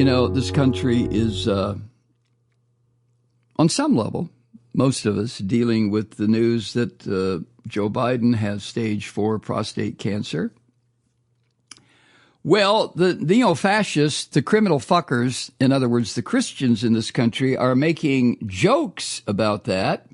This country is, on some level, most of us dealing with the news that Joe Biden has stage 4 prostate cancer. Well, the neo-fascists, the criminal fuckers, in other words, the Christians in this country, are making jokes about that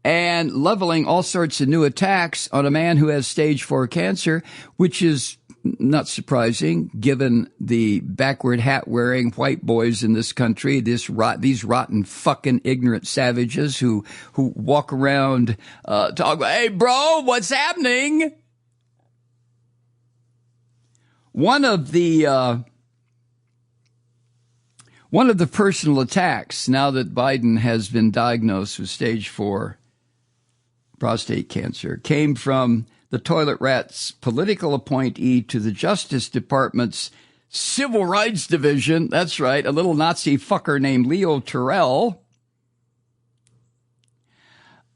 and leveling all sorts of new attacks on a man who has stage 4 cancer, which is not surprising given the backward hat wearing white boys in this country, these rotten fucking ignorant savages who walk around talk about, hey bro, what's happening? One of the personal attacks, now that Biden has been diagnosed with stage 4 prostate cancer, came from the toilet rat's political appointee to the Justice Department's Civil Rights Division. That's right, a little Nazi fucker named Leo Terrell.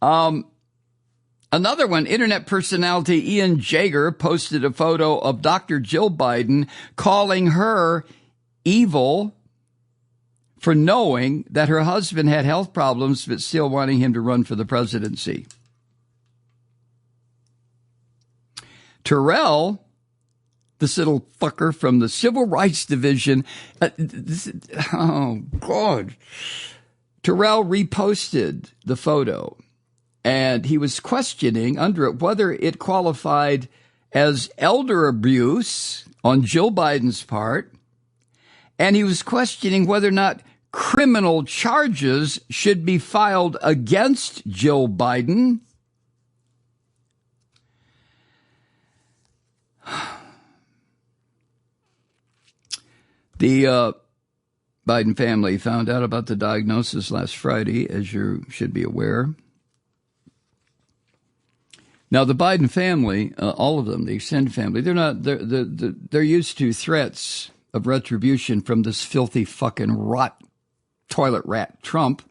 Another one, internet personality Ian Jaeger posted a photo of Dr. Jill Biden calling her evil for knowing that her husband had health problems but still wanting him to run for the presidency. Terrell, this little fucker from the Civil Rights Division, oh, God. Terrell reposted the photo, and he was questioning under it whether it qualified as elder abuse on Jill Biden's part, and he was questioning whether or not criminal charges should be filed against Jill Biden. The Biden family found out about the diagnosis last Friday, as you should be aware. Now, the Biden family, all of them, the extended family, they're used to threats of retribution from this filthy fucking toilet rat Trump.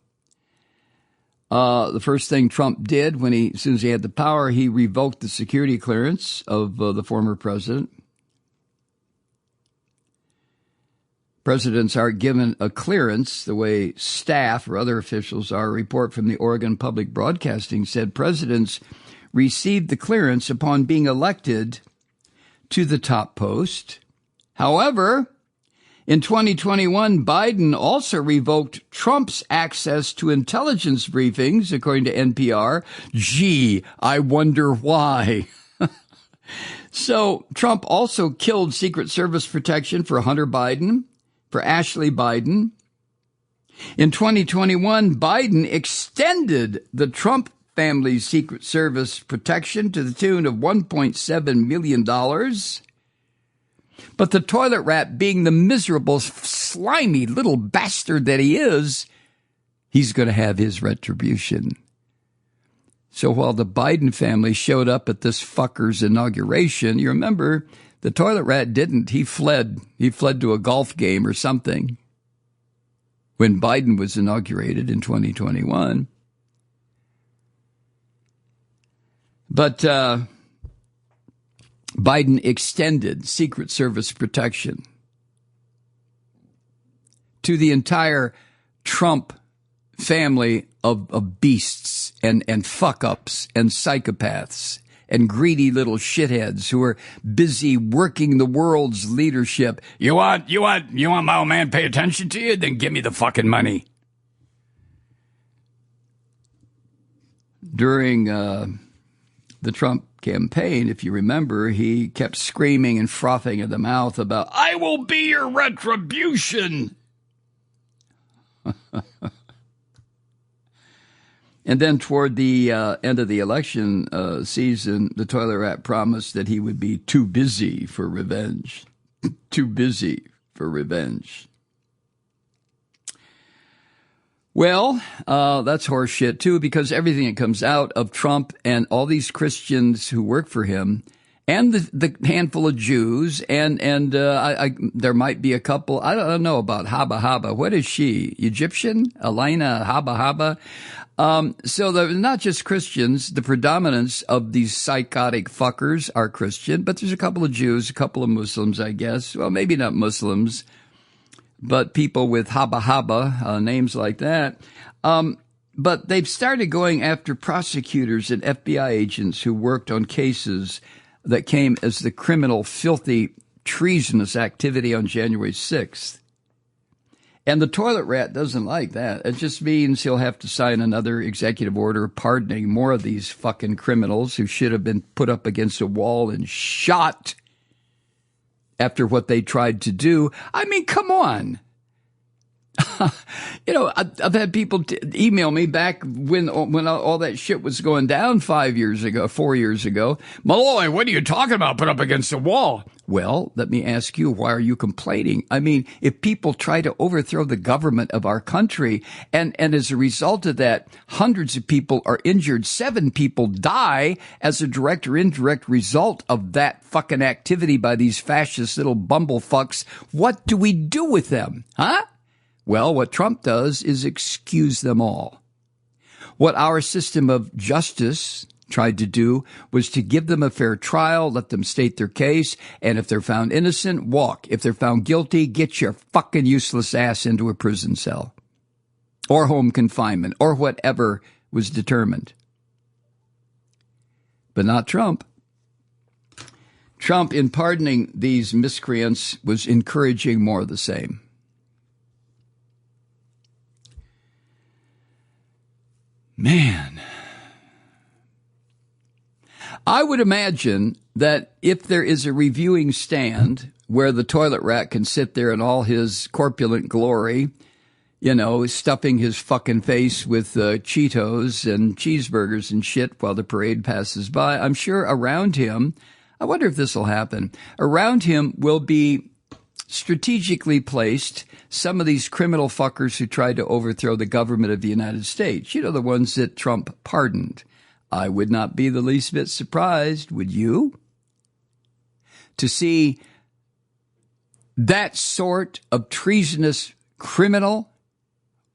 The first thing Trump did as soon as he had the power, he revoked the security clearance of the former president. Presidents are given a clearance the way staff or other officials are. A report from the Oregon Public Broadcasting said presidents received the clearance upon being elected to the top post. However, in 2021, Biden also revoked Trump's access to intelligence briefings, according to NPR. Gee, I wonder why. So Trump also killed Secret Service protection for Hunter Biden, for Ashley Biden. In 2021, Biden extended the Trump family's Secret Service protection to the tune of $1.7 million. But the toilet rat, being the miserable, slimy little bastard that he is, he's going to have his retribution. So while the Biden family showed up at this fucker's inauguration, you remember the toilet rat didn't. He fled. He fled to a golf game or something when Biden was inaugurated in 2021. But Biden extended Secret Service protection to the entire Trump family of beasts and fuck-ups and psychopaths and greedy little shitheads who are busy working the world's leadership. You want my old man pay attention to you? Then give me the fucking money. During the Trump campaign, if you remember, he kept screaming and frothing at the mouth about, I will be your retribution. And then toward the end of the election season, the toilet rat promised that he would be too busy for revenge. Too busy for revenge. Well, that's horse shit, too, because everything that comes out of Trump and all these Christians who work for him and the handful of Jews and there might be a couple. I don't know about Haba Haba. What is she? Egyptian? Elena Haba Haba? So they're not just Christians. The predominance of these psychotic fuckers are Christian, but there's a couple of Jews, a couple of Muslims, I guess. Well, maybe not Muslims. but people with haba haba, names like that. But they've started going after prosecutors and FBI agents who worked on cases that came as the criminal, filthy, treasonous activity on January 6th. And the toilet rat doesn't like that. It just means he'll have to sign another executive order pardoning more of these fucking criminals who should have been put up against a wall and shot after what they tried to do. I mean, come on. I've had people email me back when all that shit was going down 4 years ago. Malloy, what are you talking about? Put up against the wall. Well, let me ask you, why are you complaining? I mean, if people try to overthrow the government of our country, and as a result of that, hundreds of people are injured, 7 people die as a direct or indirect result of that fucking activity by these fascist little bumblefucks, what do we do with them? Huh? Well, what Trump does is excuse them all. What our system of justice tried to do was to give them a fair trial, let them state their case, and if they're found innocent, walk. If they're found guilty, get your fucking useless ass into a prison cell or home confinement or whatever was determined. But not Trump. Trump, in pardoning these miscreants, was encouraging more of the same. Man, I would imagine that if there is a reviewing stand where the toilet rat can sit there in all his corpulent glory, stuffing his fucking face with Cheetos and cheeseburgers and shit while the parade passes by, I'm sure around him, I wonder if this will happen, around him will be strategically placed some of these criminal fuckers who tried to overthrow the government of the United States. The ones that Trump pardoned. I would not be the least bit surprised, would you, to see that sort of treasonous criminal,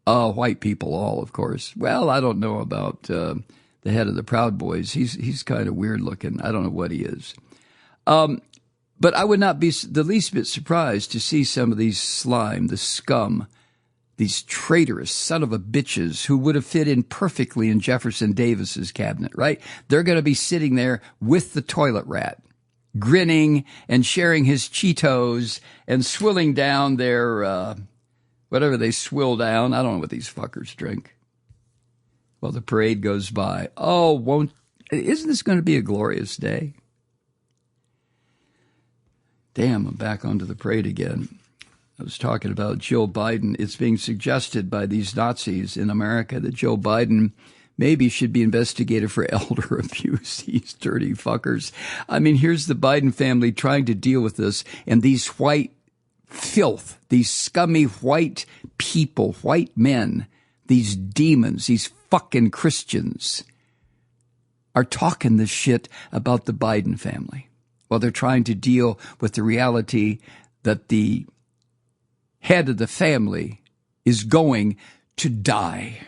white people all, of course. Well, I don't know about the head of the Proud Boys. He's kind of weird looking. I don't know what he is. But I would not be the least bit surprised to see some of these slime, the scum, these traitorous son of a bitches who would have fit in perfectly in Jefferson Davis's cabinet, right? They're going to be sitting there with the toilet rat, grinning and sharing his Cheetos and swilling down their, whatever they swill down. I don't know what these fuckers drink. Well, the parade goes by. Isn't this going to be a glorious day? Damn, I'm back onto the parade again. I was talking about Joe Biden. It's being suggested by these Nazis in America that Joe Biden maybe should be investigated for elder abuse, these dirty fuckers. I mean, here's the Biden family trying to deal with this, and these white filth, these scummy white people, white men, these demons, these fucking Christians are talking this shit about the Biden family. Well, they're trying to deal with the reality that the head of the family is going to die.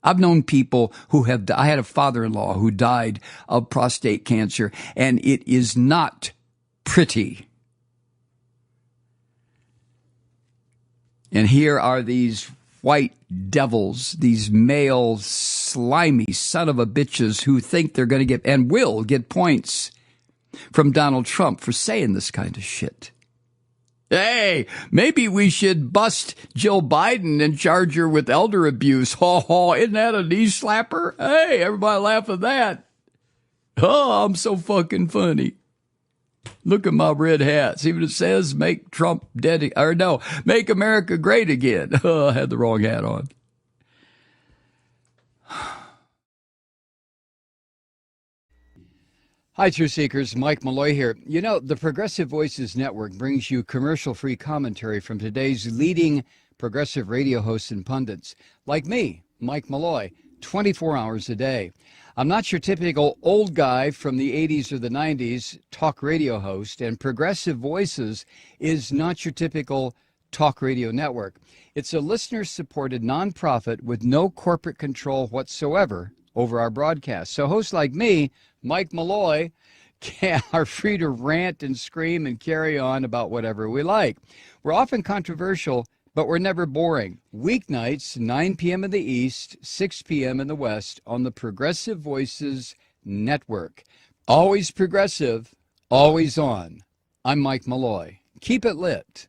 I've known people who have died. I had a father-in-law who died of prostate cancer, and it is not pretty. And here are these white devils, these male, slimy son of a bitches who think they're going to get, and will get, points from Donald Trump for saying this kind of shit. Hey, maybe we should bust Jill Biden and charge her with elder abuse. Isn't that a knee slapper? Hey, everybody laugh at that. Oh, I'm so fucking funny. Look at my red hat. See what it says? Make Trump dead, or no, make America great again. Oh, I had the wrong hat on. Hi, Truth Seekers. Mike Malloy here. The Progressive Voices Network brings you commercial-free commentary from today's leading progressive radio hosts and pundits, like me, Mike Malloy, 24 hours a day. I'm not your typical old guy from the 80s or the 90s talk radio host, and Progressive Voices is not your typical talk radio network. It's a listener-supported nonprofit with no corporate control whatsoever over our broadcast. So hosts like me, Mike Malloy, are free to rant and scream and carry on about whatever we like. We're often controversial, but we're never boring. Weeknights, 9 p.m. in the East, 6 p.m. in the West on the Progressive Voices Network. Always progressive, always on. I'm Mike Malloy. Keep it lit.